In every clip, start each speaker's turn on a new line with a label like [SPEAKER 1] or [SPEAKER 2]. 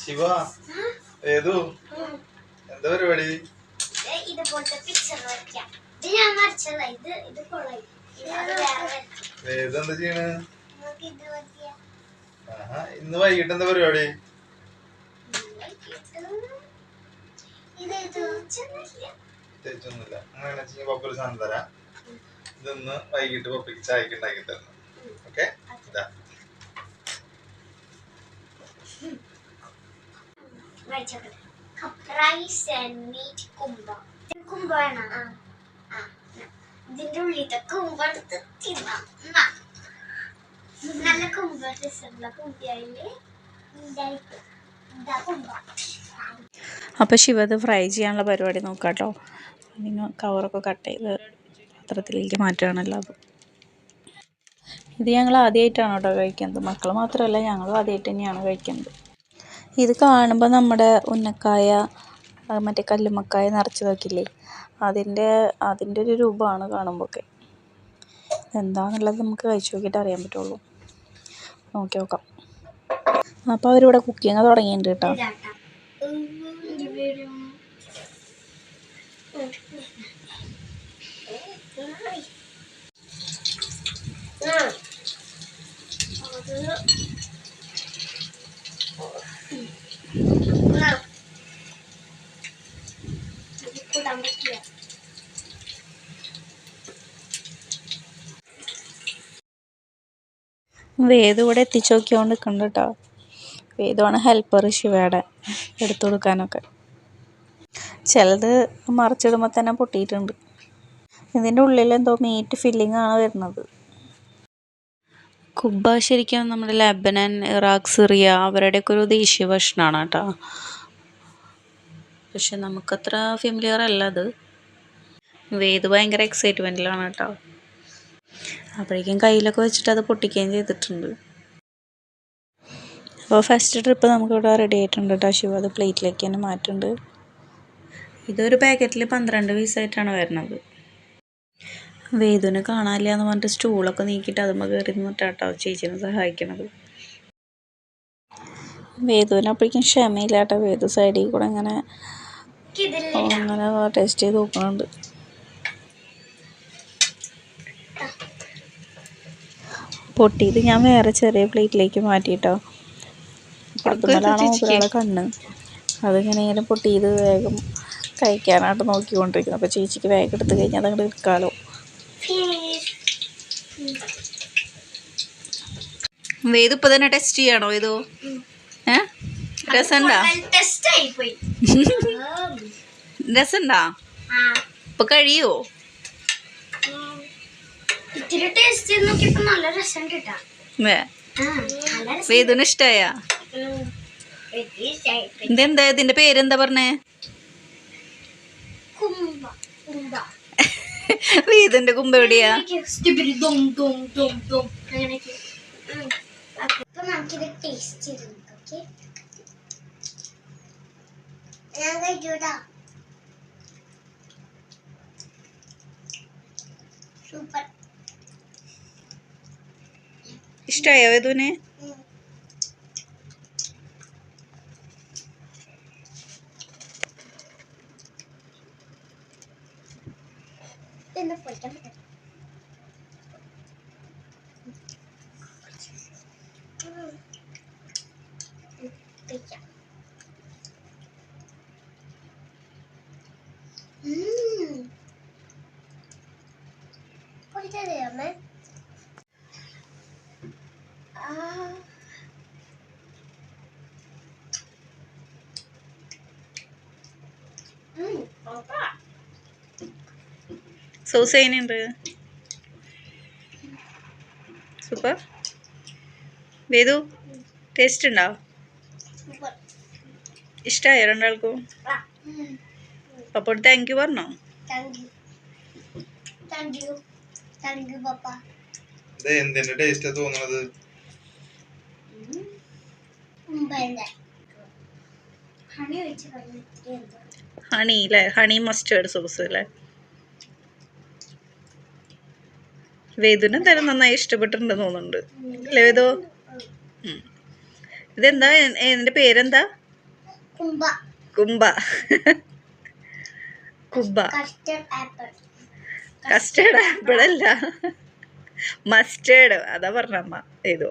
[SPEAKER 1] ശിവ ഏതു എന്താ പരിപാടി?
[SPEAKER 2] ഇതുപോലത്തെ പിക്ചർ വരയ്ക്കാം. ഇത് ഞാൻ വരച്ചതാ. ഇത് കൊള്ളായി.
[SPEAKER 1] ഏതെന്താ ചെയ്യണ്? ഇന്ന് വൈകിട്ട് എന്താ പരിപാടി? തേച്ചൊന്നുമില്ല. അങ്ങനെ പപ്പ ഒരു സാധനം തരാം. ഇതൊന്ന് വൈകിട്ട് പപ്പയ്ക്ക് ചായക്ക് ഉണ്ടാക്കി തരണം. ഓക്കെ?
[SPEAKER 2] റൈസ് ആൻഡ് മീറ്റ് കുമ്പ. കുമ്പാണ്. ഇതിന്റെ ഉള്ളിലത്തെ കുമ്പ എടുത്ത് തിന്നാം. നല്ല കുമ്പ രസമുള്ള കുമ്പിയായില്ലേ.
[SPEAKER 3] അപ്പോൾ ശിവ അത് ഫ്രൈ ചെയ്യാനുള്ള പരിപാടി നോക്കാട്ടോ. പിന്നെ കവറൊക്കെ കട്ട് ചെയ്ത് പാത്രത്തിലേക്ക് മാറ്റുകയാണല്ലോ. അത് ഇത് ഞങ്ങൾ ആദ്യമായിട്ടാണ് കേട്ടോ കഴിക്കുന്നത്. മക്കൾ മാത്രമല്ല, ഞങ്ങളും ആദ്യമായിട്ട് തന്നെയാണ് കഴിക്കുന്നത്. ഇത് കാണുമ്പോൾ നമ്മുടെ ഉന്നക്കായ, മറ്റേ കല്ലുമ്മക്കായ നിറച്ച് വെക്കില്ലേ, അതിൻ്റെ ഒരു രൂപമാണ് കാണുമ്പോഴൊക്കെ. എന്താണെന്നുള്ളത് നമുക്ക് കഴിച്ച് നോക്കിയിട്ട് അറിയാൻ പറ്റുള്ളൂ. നോക്കി നോക്കാം. അപ്പോൾ അവരിവിടെ കുക്കിങ് തുടങ്ങിയിട്ടുണ്ട് കേട്ടോ. വേദു ഇവിടെ എത്തിച്ചു നോക്കിയോണ്ട് നിൽക്കുന്നുണ്ട് കേട്ടോ. വേദുവാണ് ഹെൽപ്പർ ശിവയുടെ എടുത്തു കൊടുക്കാനൊക്കെ. ചിലത് മറിച്ചിടുമ്പോൾ തന്നെ പൊട്ടിയിട്ടുണ്ട്. ഇതിൻ്റെ ഉള്ളിൽ എന്തോ മീറ്റ് ഫില്ലിംഗ് ആണ് വരുന്നത്. കുബ്ബ ശരിക്കും നമ്മുടെ ലെബനൻ, ഇറാഖ്, സിറിയ അവരുടെയൊക്കെ ഒരു ദേശീയ ഭക്ഷണമാണ് കേട്ടോ. പക്ഷെ നമുക്കത്ര ഫെമിലിയർ അല്ല അത്. വേദ് ഭയങ്കര എക്സൈറ്റ്മെൻറ്റിലാണ് കേട്ടോ. അപ്പോഴേക്കും കയ്യിലൊക്കെ വെച്ചിട്ട് അത് പൊട്ടിക്കുകയും ചെയ്തിട്ടുണ്ട്. അപ്പോൾ ഫസ്റ്റ് ട്രിപ്പ് നമുക്കിവിടെ റെഡി ആയിട്ടുണ്ട് കേട്ടോ. ശിവ അത് പ്ലേറ്റിലേക്ക് തന്നെ മാറ്റുന്നുണ്ട്. ഇതൊരു പാക്കറ്റിൽ 12 പീസായിട്ടാണ് വരുന്നത്. വേദുവിനെ കാണാനില്ല എന്ന് പറഞ്ഞിട്ട് സ്റ്റൂളൊക്കെ നീക്കിയിട്ട് അതുമ്പോൾ കയറി നിന്നിട്ടാട്ടോ ചേച്ചീനെ സഹായിക്കണത്. വേദുവിന് അപ്പോഴേക്കും ക്ഷമയില്ല കേട്ടോ. വേദു സൈഡിൽ കൂടെ അങ്ങനെ ടേസ്റ്റ് ചെയ്ത് നോക്കുന്നുണ്ട്. പൊട്ടിയത് ഞാൻ വേറെ ചെറിയ പ്ലേറ്റിലേക്ക് മാറ്റിയിട്ടോ. അതുപോലെയാണോ ഒരാളെ കണ്ണ്. അതിങ്ങനെ പൊട്ടിയത് വേഗം കഴിക്കാനായിട്ട് നോക്കിക്കൊണ്ടിരിക്കുന്നത്. അപ്പോൾ ചേച്ചിക്ക് വേഗം എടുത്ത് കഴിഞ്ഞാൽ അതങ്ങോട്ട് എടുക്കാമല്ലോ. വേദു ഇപ്പൊ തന്നെ ടെസ്റ്റ് ചെയ്യാണോ? ഏതോ രസമുണ്ടാ? രസമുണ്ടാ? ഇപ്പൊ കഴിയോ? വേദുന് ഇഷ്ടായ? ഇതെന്താ, ഇതിന്റെ പേരെന്താ പറഞ്ഞേ? വേദുന്റെ കുമ്പ എവിടെയാ?
[SPEAKER 2] സൂപ്പർ.
[SPEAKER 3] ഇഷ്ടായോ വേദുവിന്? സോസ് എങ്ങനെയുണ്ട്? സൂപ്പർ. വേദു ടേസ്റ്റ് ഉണ്ടോ? ഇഷ്ടമായോ രണ്ടാൾക്കും? അപ്പോൾ താങ്ക് യു പറഞ്ഞോ?
[SPEAKER 1] എന്തിന്റെ ടേസ്റ്റ് തോന്നുന്നത്?
[SPEAKER 3] ഹണി അല്ലേ? ഹണി മസ്റ്റേർഡ് സോസ് അല്ലേ? വേദുവിന് എന്തായാലും നന്നായി ഇഷ്ടപ്പെട്ടിട്ടുണ്ടെന്ന് തോന്നുന്നുണ്ട് അല്ലേ വേദു? ഇതെന്താ, ഇതിന്റെ പേരെന്താ?
[SPEAKER 2] കുംബ
[SPEAKER 3] കുംബ കുബ
[SPEAKER 2] കസ്റ്റർഡ് ആപ്പിൾ
[SPEAKER 3] കസ്റ്റേർഡ് ആപ്പിൾ അല്ല, മസ്റ്റേർഡ്. അതാ പറഞ്ഞമ്മ ഏതോ.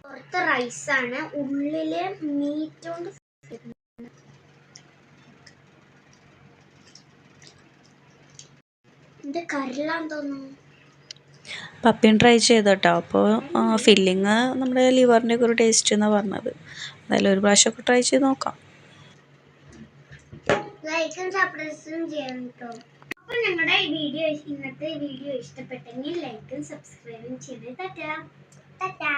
[SPEAKER 2] പുറത്ത് റൈസാണ്, ഉള്ളില് മീറ്റ് കൊണ്ട് ഇത് കരലാന്ന് തോന്നുന്നു.
[SPEAKER 3] പപ്പിയും ട്രൈ ചെയ്തോട്ടോ. അപ്പോൾ ഫില്ലിങ് നമ്മുടെ ലിവറിൻ്റെ ഒക്കെ ഒരു ടേസ്റ്റ് എന്നാണ് പറഞ്ഞത്. എന്തായാലും ഒരു പ്രാവശ്യമൊക്കെ ട്രൈ ചെയ്ത് നോക്കാം.
[SPEAKER 2] ലൈക്കും സബ്സ്ക്രൈബും ചെയ്യണം കേട്ടോ. അപ്പോൾ ഞങ്ങളുടെ ഇന്നത്തെ വീഡിയോ ഇഷ്ടപ്പെട്ടെങ്കിൽ ലൈക്കും സബ്സ്ക്രൈബും ചെയ്ത് ടാറ്റാ.